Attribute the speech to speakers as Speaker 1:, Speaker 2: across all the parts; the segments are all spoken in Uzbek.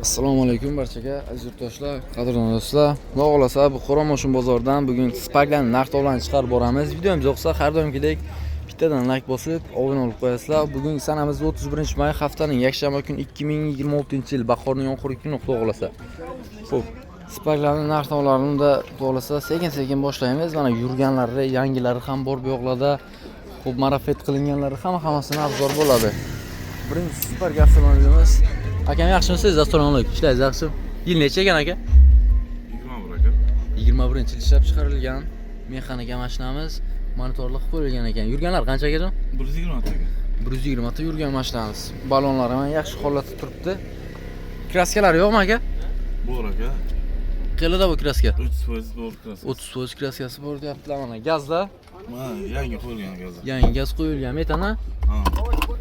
Speaker 1: Assalomu alaykum barchaga aziz yurtdoshlar, qadrli do'stlar. Xudo xolasa bu Qo'ron Motion bozoridan bugun Spark'larni narx-navlarini chiqarib boramiz. Videomiz yoqsa har doimgidek bittadan like bosib, obuna bo'lib qo'yasizlar. Bugun sanamiz 31-may, haftaning yakshanba kun 2026-yil bahorning oxirgi kuni xudo xolasa. Xo'p, Spark'larning narx-navlarini da xudo xolasa sekin-sekin boshlaymiz. Mana yurganlari, yangilari ham bor bu yoqlarda. Xo'p, marafet qilinganlari hammasini obzor bo'ladi. Birinchi Spark avtomobilimiz. Akam yaxshimisiz? Assalomu alaykum. Ishlaysiz yaxshi? Yil necha ekan aka?
Speaker 2: 21 aka.
Speaker 1: 21-yil ishlab chiqarilgan mexanika mashinamiz, monitorli qilib qo'yilgan ekan. Yurganlar qancha ekan?
Speaker 2: 120 aka.
Speaker 1: 120 ta yurgan mashinamiz. Balonlari ham yaxshi holatda turibdi. Kraskalari yo'qmi aka?
Speaker 2: Bor aka.
Speaker 1: Qayerda bu kraska?
Speaker 2: 30% bor kraska.
Speaker 1: 30% kraskasi bor deyaptilar mana. Gazda?
Speaker 2: Mana yangi qo'yilgan gaz.
Speaker 1: Yangi gaz qo'yilgan metana.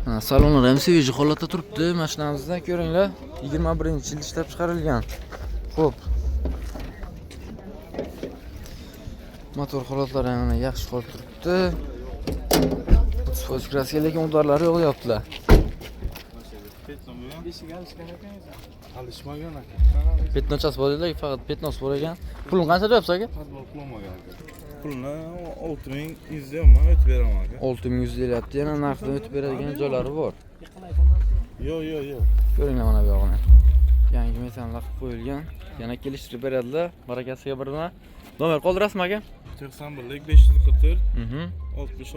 Speaker 1: Ha, salonlar ham sveji holatda turibdi. Mashinamizda ko'ringlar, 21-yil ishlab chiqarilgan. Xo'p. Motor holatlari ham yaxshi holatda turibdi. 30% kraska lekin udarlari yo'q deyaptilar.
Speaker 2: Alishmagan aka.
Speaker 1: Petnochasi bor edi, faqat petnos bor ekan. Pulni qancha deyapsiz aka?
Speaker 2: Qilmagan aka. Pulni 6100 dan o'tib beraman aka.
Speaker 1: 6100 deyapti. Yana narxdan o'tib beradigan joylari bor.
Speaker 2: Yo'q.
Speaker 1: Ko'ringlar mana bu yog'ini. Yangi metanlar qilib qo'yilgan. Yana kelishtirib beradilar. Barakasiga birma. Nomer qoldirasizmi aka?
Speaker 2: 91lik 544 60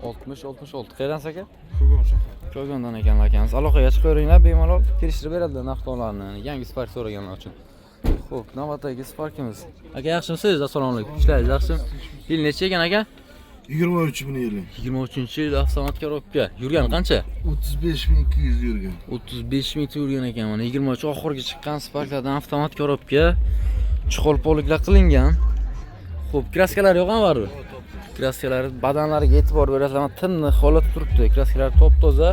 Speaker 1: 60-66. Qayerdansiz aka?
Speaker 2: Ko'gon shahar.
Speaker 1: Ko'gondan ekan akamiz. Aloqaga chiqaveringlar, bemalol kelishtirib beradilar narx-navlarini. Yangi Spark so'raganlar uchun. Xo'p, navbatdagi Sparkimiz. Aka yaxshimisiz? Assalomu alaykum. Ishlaysiz yaxshimi? Yil necha ekan aka?
Speaker 2: 23.000 yil.
Speaker 1: 23-yil avtomat korobka. Yurgan qancha?
Speaker 2: 35200 yurgan.
Speaker 1: 35000 ta yurgan ekan mana. 23 oxirgi chiqqan Sparklardan avtomat korobka. Chuqol poliklar qilingan. Xo'p, kraskalari yo'qmi baribir? Kraskalari badanlariga e'tibor berasizlar. Tinni holatda turibdi. Kraskalari top-toza.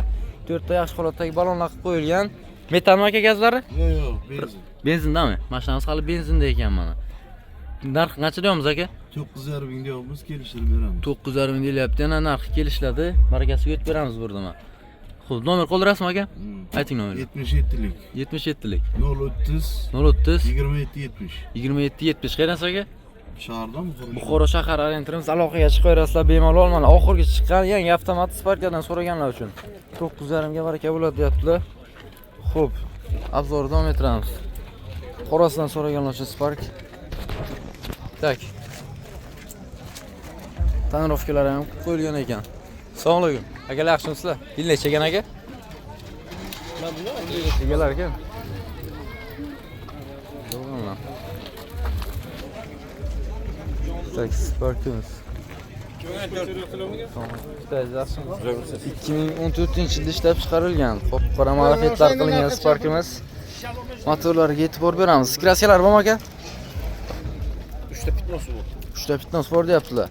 Speaker 1: 4 ta yaxshi holatdagi balonlar qilib qo'yilgan. Metanmi aka gazlari?
Speaker 2: Yo'q, benzin.
Speaker 1: Benzindami? Mashinamiz hali benzinda ekan mana. Narx qancha deyapmiz aka?
Speaker 2: 9,5 ming deyapmiz, kelishtirib beramiz.
Speaker 1: 9,5 ming deyapti. Yana narxi kelishiladi. Barakasiga yetib beramiz burdimi? Xo'p, nomer qoldirasizmi aka? Ayting nomerni.
Speaker 2: 77lik.
Speaker 1: 77lik.
Speaker 2: 030
Speaker 1: 030
Speaker 2: 2770.
Speaker 1: 2770. Qayerdansiz aka?
Speaker 2: Shahardan
Speaker 1: Buxoro shahar orientirimiz. Aloqaga chiqaverasizlar bemalol. Mana oxirgi chiqqan yangi avtomat Sparklardan so'raganlar uchun 9,5 ga baraka bo'ladi deyaptilar. Xo'p, obzorni davom ettiramiz. Qorasidan so'raganlar uchun Spark. Tak. Tonirovkalar ham qo'yilgan ekan. Assalomu alaykum. Akalar yaxshimisizlar? Yil necha ekan aka? Egalar ekan. Yo'qmi? Tak, Sparkimiz. 2014-yilda ishlab chiqarilgan. Xo'p, qora marafetlar qilingan Sparkimiz. Motorlariga e'tibor beramiz. Kraskalar bormi aka?
Speaker 2: 3 ta pitnos bor.
Speaker 1: 3 ta pitnos bor deyaptilar.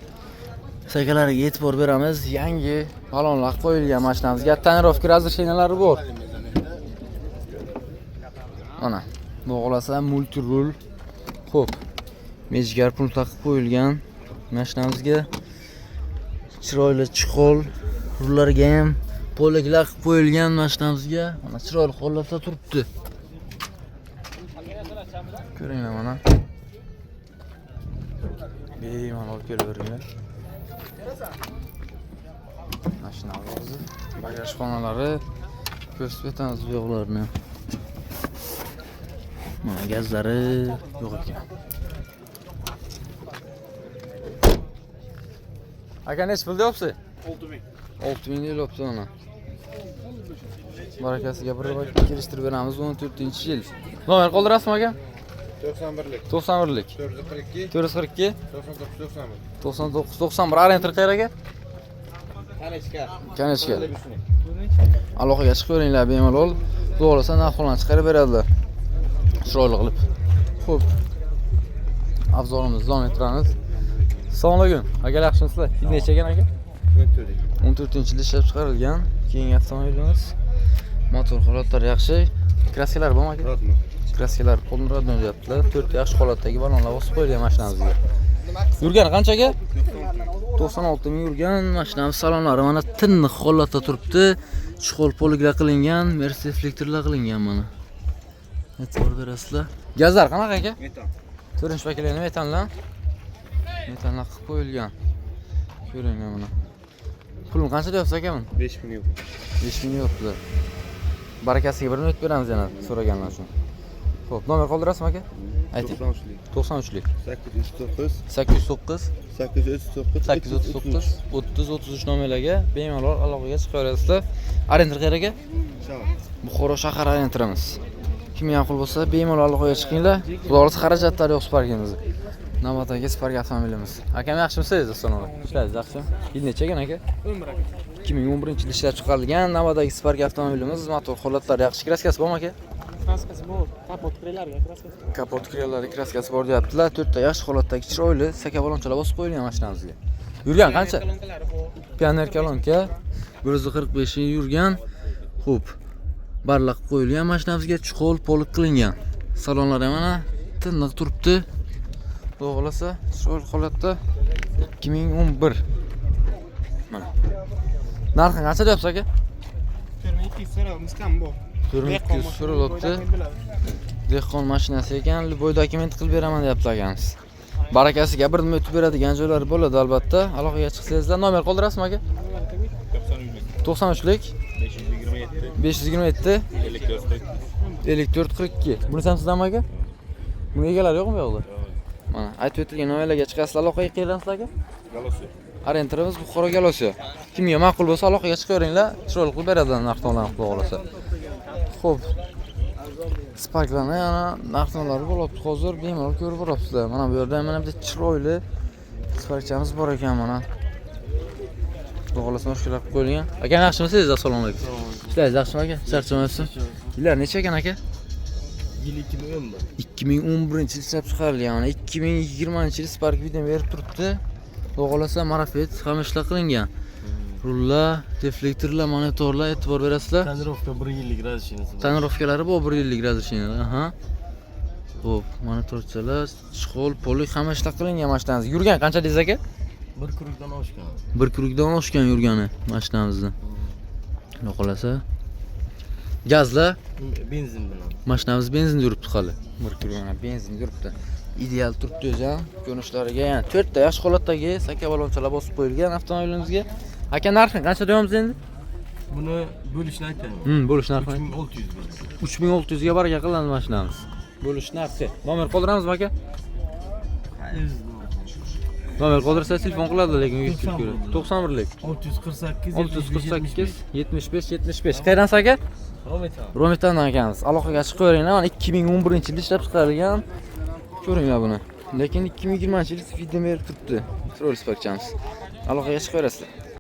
Speaker 1: Sakalariga e'tibor beramiz. Yangi balonlar qo'yilgan mashinamizga. Tonirovka razresheniyalari bor. Mana, bu xolasa multirul. Xo'p. Mejgar pul taqib qo'yilgan mashinamizga. Chiroyli chuqol, rullarga ham poliklar qilib qo'yilgan mashinamizga. Mana chiroyli holatda turibdi. Ko'ringlar mana. Bemalol kelaveringlar. Mashina o'zi, bagaj xonalari, ko'rsatib o'tamiz bu yo'qlarni. Mana gazlari yo'q ekan. Aka nech pul deyapsiz?
Speaker 2: 6000.
Speaker 1: 6000 deyapti ona. Barakasiga bir kelishtirib beramiz 14-yil. Nomer qoldirasizmi aka?
Speaker 2: 91lik.
Speaker 1: 91lik.
Speaker 2: 442
Speaker 1: 442 9991 orientir qayerga aka? Kanechka. Aloqaga chiqaveringlar bemalol. To'g'risa narxlarni chiqarib beradilar. Chiroyli qilib. Xo'p. Obzorimizni davom ettiramiz. Assalomu alaykum. Aka yaxshimisizlar? Yil necha ekan aka? 14-yilda ishlab chiqarilgan. Keyingi avtomobilimiz. Motor holatlari yaxshi. Kraskalar bormi aka? Kraskalar qo'llanadigan deyaptilar. 4 yaxshi holatdagi balonlar bosib qo'yilgan mashinamizga. Yurgani qanchaga? 96 ming yurgan mashinamiz salonlari mana tinni holatda turibdi. Chuqol poliklar qilingan, Mercedes reflektorlar qilingan mana. E'tibor berasizlar. Gazlar qanaqa aka?
Speaker 2: Metan.
Speaker 1: Ko'rinish vakillari metanlar. Metanlar qilib qo'yilgan. Ko'ringlar mana. Pulni qancha deyapsiz aka buni?
Speaker 2: 5000 yo'q.
Speaker 1: 5000 yo'qlar. Barakasiga bir minut beramiz yana so'raganlar uchun. Xo'p, nomer qoldirasizmi aka? Ayting. 93lik.
Speaker 2: 809
Speaker 1: 809
Speaker 2: 839
Speaker 1: 839 30 33 nomerlarga bemalol aloqaga chiqaverasizlar. Arender qayerga? Buxoro shahar arenderimiz. Kim ma'qul bo'lsa bemalol aloqaga chiqinglar. Xudo xolasa xarajatlari yo'q Sparkimiz. Navbatdagi Spark avtomobilimiz. Akam yaxshimisiz? Assalomu alaykum. Ishlaringiz yaxshimi? Yil necha ekan aka? 2011-yilda ishlab chiqarilgan navbatdagi Spark avtomobilimiz. Motor holatlari yaxshi, kraskasi bormi aka?
Speaker 3: Kraskasi bor. Kapot krellariga kraskasi bor.
Speaker 1: Kapot krellari kraskasi bor deyaptilar. 4 ta yaxshi holatdagi chiroyli saka balonchalar bosib qo'yilgan mashinamizga. Yurgan qancha?
Speaker 3: Kolonkalari bor.
Speaker 1: Pioner kolonka 145 yil yurgan. Xo'p. Barliq qo'yilgan mashinamizga chuqur polik qilingan. Salonlar ham mana tiniq turibdi. Xudo xolasa chiroyli holatda 2011. Mana. Narxi qancha deyapsiz aka?
Speaker 3: 4200 so'raymiz kam bor.
Speaker 1: 4200 so'ralibdi. Dehqon mashinasi ekan, boy dokument qilib beraman deyapti akamiz. Barakasiga bir nima o'tib beradigan joylari bo'ladi albatta. Aloqaga chiqsangizlar nomer qoldirasizmi aka? 93lik 527 54 42. Buni ham sizdanmi aka? Buni egalari yo'qmi bu yoqda? Mana aytib o'tilgan nomerlarga chiqasizlar, aloqaga qilasizlar aka.
Speaker 2: Galosiyo.
Speaker 1: Arenterimiz Buxoro Galosiyo. Kimga ma'qul bo'lsa aloqaga chiqaveringlar, chiroyli qilib beradi narx-navlarni xudo xolasa. Xo'p. Sparklarni yana narx-navlari bo'lyapti. Hozir bemalol ko'rib borasizlar. Mana bu yerda mana bitta chiroyli Sparkchamiz bor ekan mana. Xudo xolasa mushkulab qo'yilgan. Aka yaxshimisiz? Assalomu alaykum. Ishlaringiz yaxshimi aka? Charchamayapsiz? Yillar necha ekan aka?
Speaker 2: Yil 2010.
Speaker 1: 2011-yil ishlab chiqarilgan. 2020-yil Spark video berib turibdi. Xudo xolasa marafet hamma ishlar qilingan. Rullar, deflektorlar, monitorlar e'tibor berasizlar.
Speaker 2: Tonirovka 1 yillik razishinasi.
Speaker 1: Tonirovkalari bor 1 yillik razishinalar. Aha. Xo'p, monitorchalar, chiqol, polik hamma ishlar qilingan mashinamiz. Yurgan qancha deysiz aka?
Speaker 2: 1 kurukdan oshgan.
Speaker 1: 1 kurukdan oshgan yurgani mashinamizni. Xudo xolasa. Gazlar,
Speaker 2: Benzin bilan.
Speaker 1: mashinamiz benzin yuribdi hali. 1 kurukdan benzin yuribdi. Ideal turibdi o'zi. Ko'rinishlariga yana 4 ta yaxshi holatdagi saka balonchalar bosib qo'yilgan avtomobilimizga. Aka narxi qancha deyapmiz endi?
Speaker 2: Buni bo'lishni aytaymi?
Speaker 1: Bo'lish narxi
Speaker 2: 3600 bo'ldi.
Speaker 1: 3600 ga baraka qiladi mashinamiz. Bo'lish narxi. Nomer qoldiramizmi aka? Nomer qoldirsa telefon qiladi lekin 91lik
Speaker 2: 648
Speaker 1: 648 75 75. Qayerdan aka? Rometandan akamiz. Aloqaga chiqaveringlar. Mana 2011-yilda ishlab chiqarilgan. Ko'ringlar buni. Lekin 2020-yil video berib turibdi. Troll Sparkchamiz. Aloqaga chiqaverasizlar.